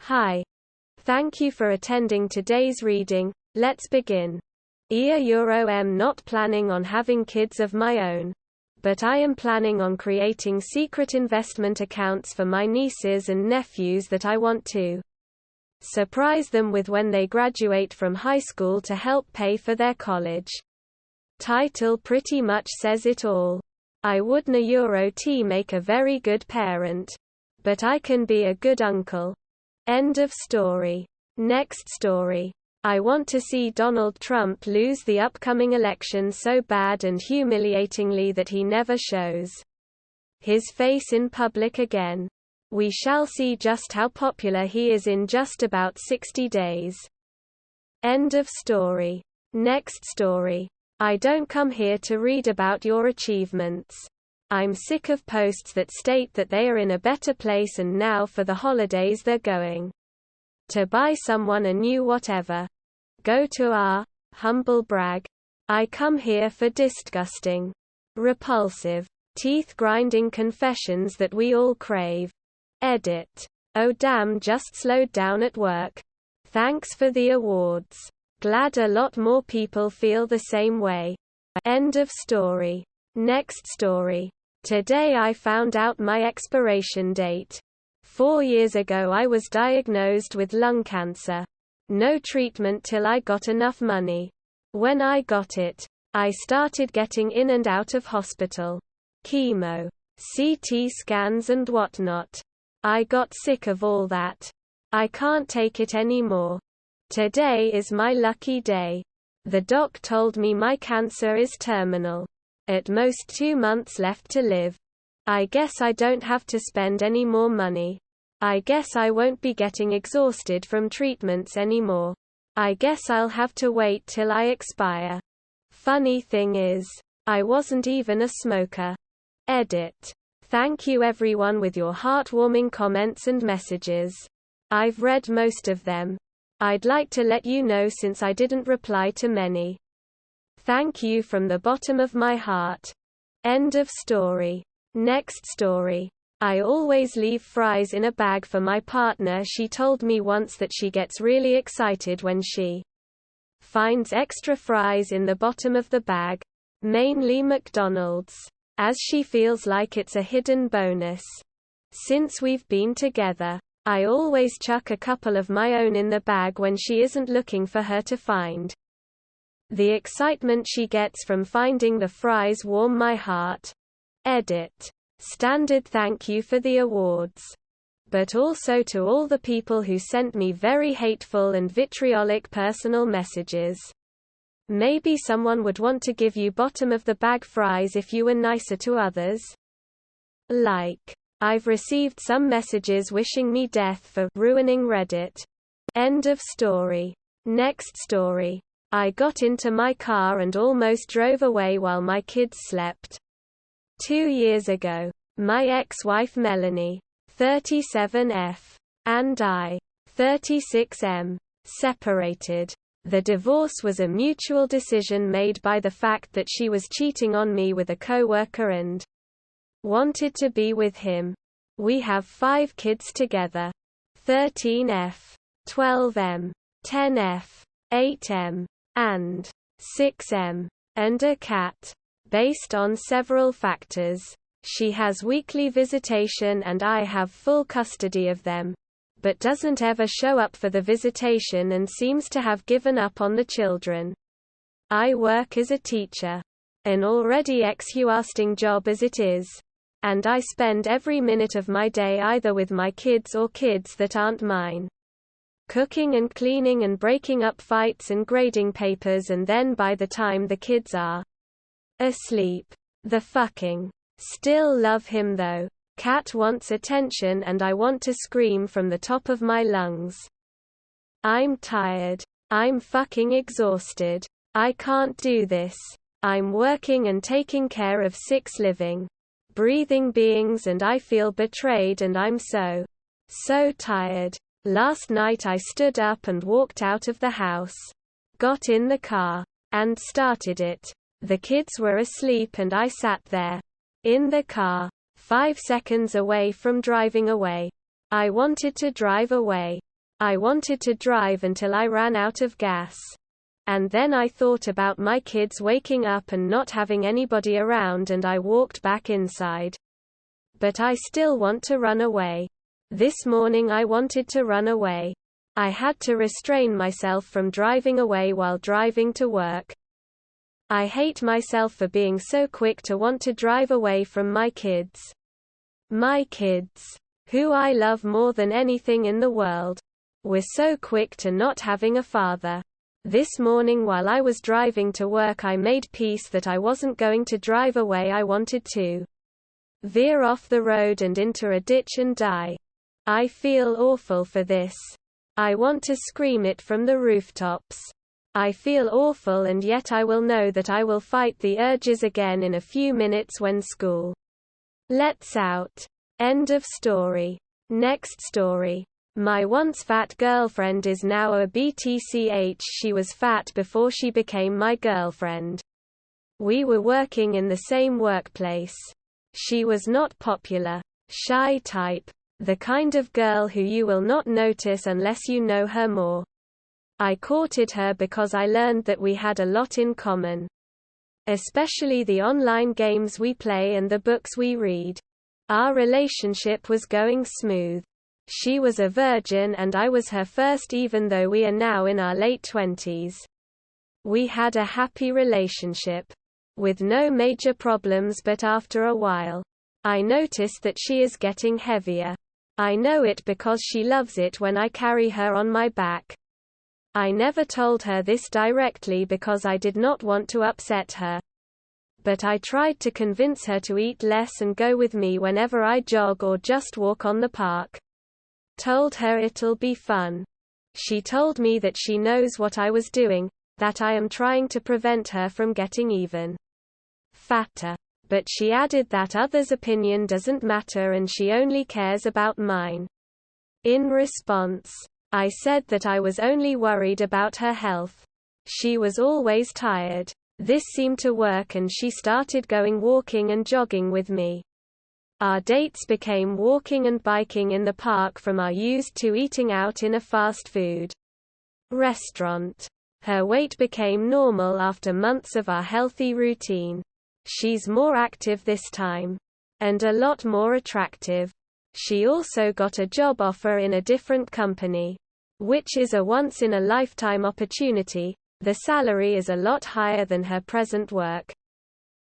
Hi. Thank you for attending today's reading. Let's begin. I'm not planning on having kids of my own. But I am planning on creating secret investment accounts for my nieces and nephews that I want to surprise them with when they graduate from high school to help pay for their college. Title pretty much says it all. I wouldn't make a very good parent. But I can be a good uncle. End of story. Next story. I want to see Donald Trump lose the upcoming election so bad and humiliatingly that he never shows his face in public again. We shall see just how popular he is in just about 60 days. End of story. Next story. I don't come here to read about your achievements. I'm sick of posts that state that they are in a better place and now for the holidays they're going to buy someone a new whatever. Go to humble brag. I come here for disgusting, repulsive, teeth-grinding confessions that we all crave. Edit. Oh damn, just slowed down at work. Thanks for the awards. Glad a lot more people feel the same way. End of story. Next story. Today I found out my expiration date. 4 years ago I was diagnosed with lung cancer. No treatment till I got enough money. When I got it, I started getting in and out of hospital. Chemo, CT scans and whatnot. I got sick of all that. I can't take it anymore. Today is my lucky day. The doc told me my cancer is terminal. At most 2 months left to live. I guess I don't have to spend any more money. I guess I won't be getting exhausted from treatments anymore. I guess I'll have to wait till I expire. Funny thing is, I wasn't even a smoker. Edit. Thank you everyone with your heartwarming comments and messages. I've read most of them. I'd like to let you know since I didn't reply to many. Thank you from the bottom of my heart. End of story. Next story. I always leave fries in a bag for my partner. She told me once that she gets really excited when she finds extra fries in the bottom of the bag, mainly McDonald's, as she feels like it's a hidden bonus. Since we've been together, I always chuck a couple of my own in the bag when she isn't looking for her to find. The excitement she gets from finding the fries warm my heart. Edit. Standard thank you for the awards. But also to all the people who sent me very hateful and vitriolic personal messages. Maybe someone would want to give you bottom of the bag fries if you were nicer to others. Like, I've received some messages wishing me death for ruining Reddit. End of story. Next story. I got into my car and almost drove away while my kids slept. 2 years ago, my ex-wife Melanie, 37F, and I, 36M, separated. The divorce was a mutual decision made by the fact that she was cheating on me with a coworker and wanted to be with him. We have 5 kids together. 13F, 12M, 10F, 8M, and 6M, and a cat. Based on several factors, she has weekly visitation and I have full custody of them, but doesn't ever show up for the visitation and seems to have given up on the children. I work as a teacher, an already exhausting job as it is, and I spend every minute of my day either with my kids or kids that aren't mine. Cooking and cleaning and breaking up fights and grading papers, and then by the time the kids are asleep, the fucking still love him though. Cat wants attention and I want to scream from the top of my lungs. I'm tired. I'm fucking exhausted. I can't do this. I'm working and taking care of 6 living, breathing beings and I feel betrayed and I'm so tired. Last night I stood up and walked out of the house, got in the car, and started it. The kids were asleep and I sat there, in the car, 5 seconds away from driving away. I wanted to drive away. I wanted to drive until I ran out of gas. And then I thought about my kids waking up and not having anybody around, and I walked back inside. But I still want to run away. This morning I wanted to run away. I had to restrain myself from driving away while driving to work. I hate myself for being so quick to want to drive away from my kids. My kids, who I love more than anything in the world, were so quick to not having a father. This morning while I was driving to work I made peace that I wasn't going to drive away. I wanted to veer off the road and into a ditch and die. I feel awful for this. I want to scream it from the rooftops. I feel awful, and yet I will know that I will fight the urges again in a few minutes when school lets out. End of story. Next story. My once fat girlfriend is now a BTCH. She was fat before she became my girlfriend. We were working in the same workplace. She was not popular, shy type, the kind of girl who you will not notice unless you know her more. I courted her because I learned that we had a lot in common, especially the online games we play and the books we read. Our relationship was going smooth. She was a virgin and I was her first, even though we are now in our late 20s. We had a happy relationship with no major problems, but after a while, I noticed that she is getting heavier. I know it because she loves it when I carry her on my back. I never told her this directly because I did not want to upset her. But I tried to convince her to eat less and go with me whenever I jog or just walk on the park. Told her it'll be fun. She told me that she knows what I was doing, that I am trying to prevent her from getting even fatter. But she added that others' opinion doesn't matter and she only cares about mine. In response, I said that I was only worried about her health. She was always tired. This seemed to work and she started going walking and jogging with me. Our dates became walking and biking in the park from our used to eating out in a fast food restaurant. Her weight became normal after months of our healthy routine. She's more active this time. And a lot more attractive. She also got a job offer in a different company, which is a once-in-a-lifetime opportunity. The salary is a lot higher than her present work.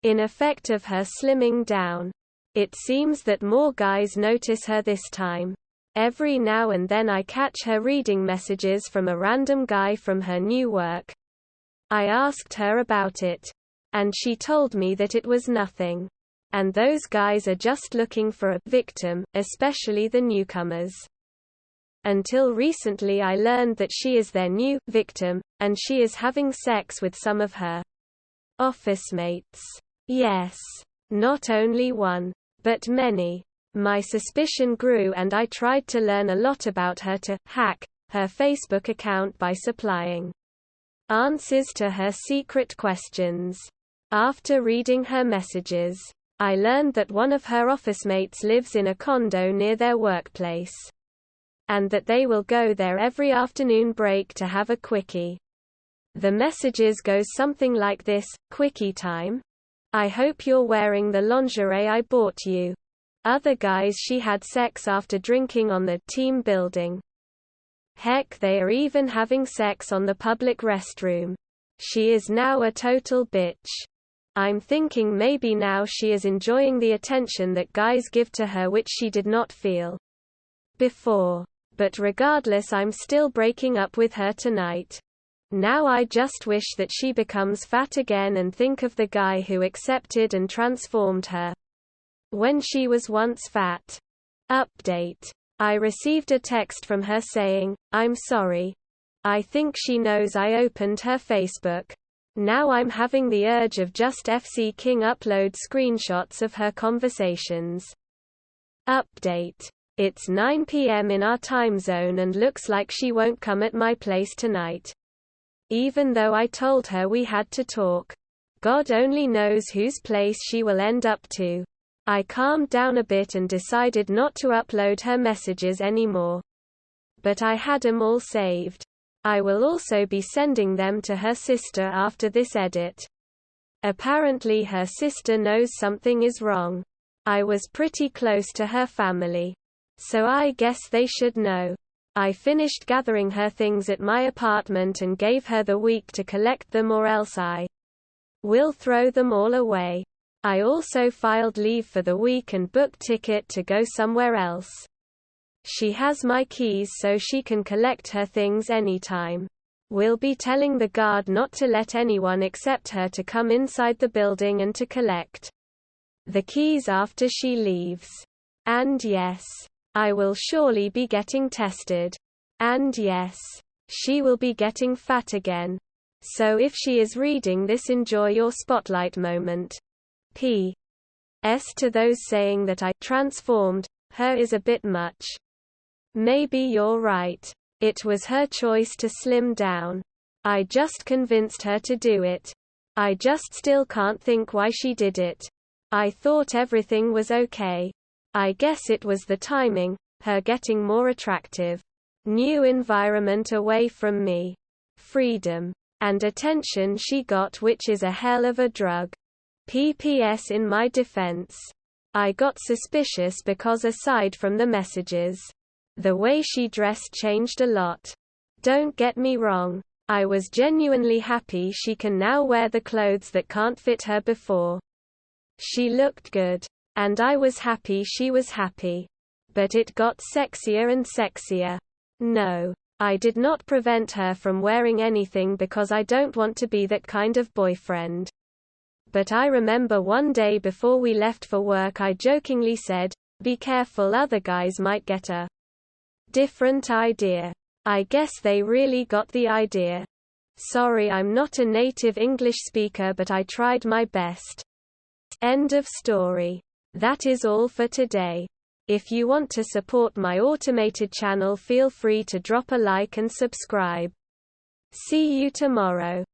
In effect of her slimming down. It seems that more guys notice her this time. Every now and then I catch her reading messages from a random guy from her new work. I asked her about it. And she told me that it was nothing. And those guys are just looking for a victim, especially the newcomers. Until recently I learned that she is their new victim, and she is having sex with some of her office mates. Yes. Not only one, but many. My suspicion grew and I tried to learn a lot about her to hack her Facebook account by supplying answers to her secret questions. After reading her messages, I learned that one of her office mates lives in a condo near their workplace, and that they will go there every afternoon break to have a quickie. The messages goes something like this: "Quickie time? I hope you're wearing the lingerie I bought you." Other guys, she had sex after drinking on the team building. Heck, they are even having sex on the public restroom. She is now a total bitch. I'm thinking maybe now she is enjoying the attention that guys give to her, which she did not feel before. But regardless, I'm still breaking up with her tonight. Now I just wish that she becomes fat again and think of the guy who accepted and transformed her when she was once fat. Update. I received a text from her saying, "I'm sorry. I think she knows I opened her Facebook. Now I'm having the urge of just FC King upload screenshots of her conversations." Update. It's 9 p.m. in our time zone and looks like she won't come at my place tonight. Even though I told her we had to talk. God only knows whose place she will end up to. I calmed down a bit and decided not to upload her messages anymore. But I had 'em all saved. I will also be sending them to her sister after this edit. Apparently her sister knows something is wrong. I was pretty close to her family. So I guess they should know. I finished gathering her things at my apartment and gave her the week to collect them, or else I will throw them all away. I also filed leave for the week and booked ticket to go somewhere else. She has my keys so she can collect her things anytime. We'll be telling the guard not to let anyone except her to come inside the building and to collect the keys after she leaves. And yes, I will surely be getting tested. And yes, she will be getting fat again. So if she is reading this, enjoy your spotlight moment. P.S. To those saying that I transformed her is a bit much. Maybe you're right. It was her choice to slim down. I just convinced her to do it. I just still can't think why she did it. I thought everything was okay. I guess it was the timing, her getting more attractive. New environment away from me. Freedom. And attention she got, which is a hell of a drug. PPS in my defense. I got suspicious because aside from the messages, the way she dressed changed a lot. Don't get me wrong. I was genuinely happy she can now wear the clothes that can't fit her before. She looked good. And I was happy she was happy. But it got sexier and sexier. No. I did not prevent her from wearing anything because I don't want to be that kind of boyfriend. But I remember one day before we left for work I jokingly said, "Be careful, other guys might get a different idea." I guess they really got the idea. Sorry, I'm not a native English speaker, but I tried my best. End of story. That is all for today. If you want to support my automated channel, feel free to drop a like and subscribe. See you tomorrow.